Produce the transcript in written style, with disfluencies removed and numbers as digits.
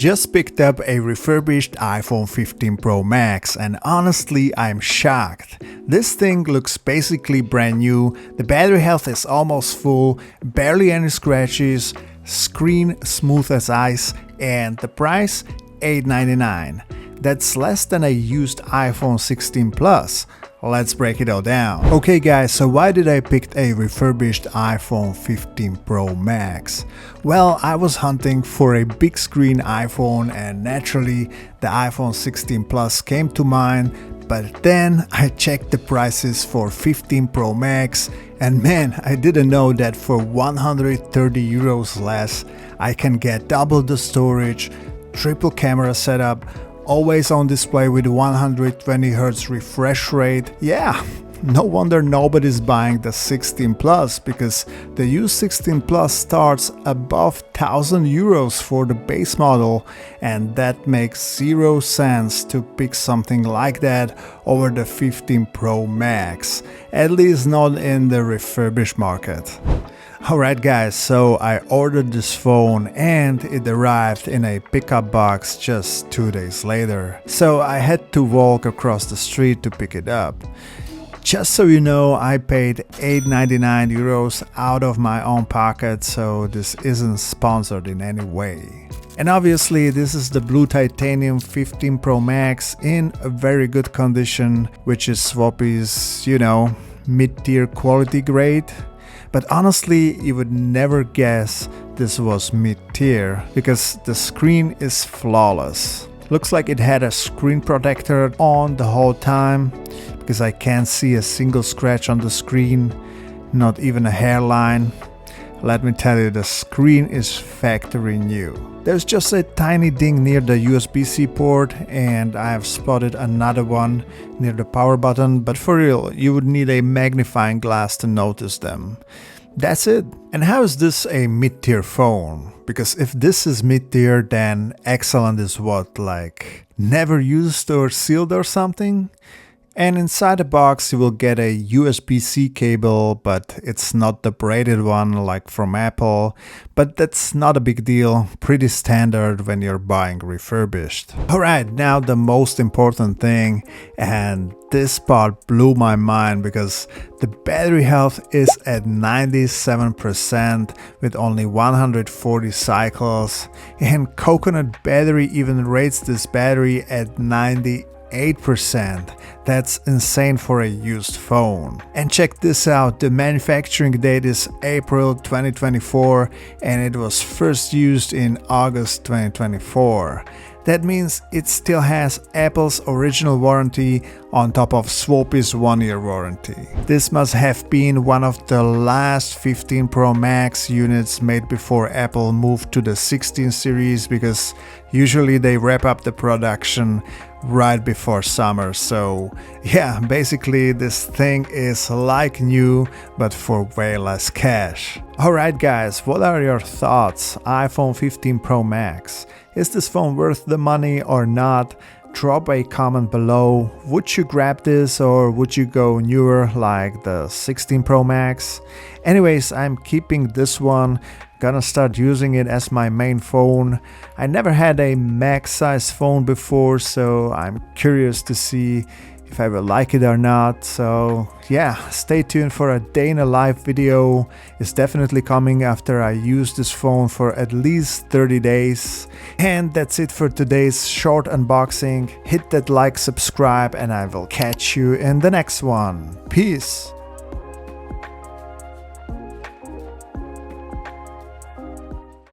Just picked up a refurbished iPhone 15 Pro Max and honestly I'm shocked. This thing looks basically brand new, the battery health is almost full, barely any scratches, screen smooth as ice, and the price $899. That's less than a used iPhone 16 Plus. Let's break it all down. Okay guys, so why did I pick a refurbished iPhone 15 Pro Max? Well, I was hunting for a big screen iPhone and naturally the iPhone 16 Plus came to mind, but then I checked the prices for 15 Pro Max and man, I didn't know that for 130 euros less I can get double the storage, triple camera setup, always on display with 120Hz refresh rate. Yeah, no wonder nobody's buying the 16 Plus because the used 16 Plus starts above 1000 euros for the base model and that makes zero sense to pick something like that over the 15 Pro Max, at least not in the refurbished market. Alright guys, so I ordered this phone and it arrived in a pickup box just 2 days later. So I had to walk across the street to pick it up. Just so you know, I paid 899 euros out of my own pocket, so this isn't sponsored in any way. And obviously this is the blue titanium 15 Pro Max in a very good condition, which is Swappie's, mid-tier quality grade. But honestly, you would never guess this was mid-tier because the screen is flawless. Looks like it had a screen protector on the whole time because I can't see a single scratch on the screen, not even a hairline. Let me tell you, the screen is factory new. There's just a tiny ding near the USB-C port and I have spotted another one near the power button, but for real, you would need a magnifying glass to notice them. That's it. And how is this a mid-tier phone? Because if this is mid-tier, then excellent is what, like never used or sealed or something? And inside the box you will get a USB-C cable, but it's not the braided one like from Apple. But that's not a big deal, pretty standard when you're buying refurbished. Alright, now the most important thing, and this part blew my mind because the battery health is at 97% with only 140 cycles, and Coconut Battery even rates this battery at 98%. That's insane for a used phone. And check this out, the manufacturing date is April 2024 and it was first used in August 2024. That means it still has Apple's original warranty on top of Swappie's 1-year warranty. This must have been one of the last 15 Pro Max units made before Apple moved to the 16 series because usually they wrap up the production right before summer. So yeah, basically this thing is like new but for way less cash. Alright guys, what are your thoughts? iPhone 15 Pro Max. Is this phone worth the money or not? Drop a comment below. Would you grab this or would you go newer like the 16 Pro Max? Anyways, I'm keeping this one. Gonna start using it as my main phone. I never had a Max size phone before, so I'm curious to see if I will like it or not. So yeah, stay tuned for a day in a life video. It's definitely coming after I use this phone for at least 30 days. And that's it for today's short unboxing. Hit that like, subscribe, and I will catch you in the next one. Peace.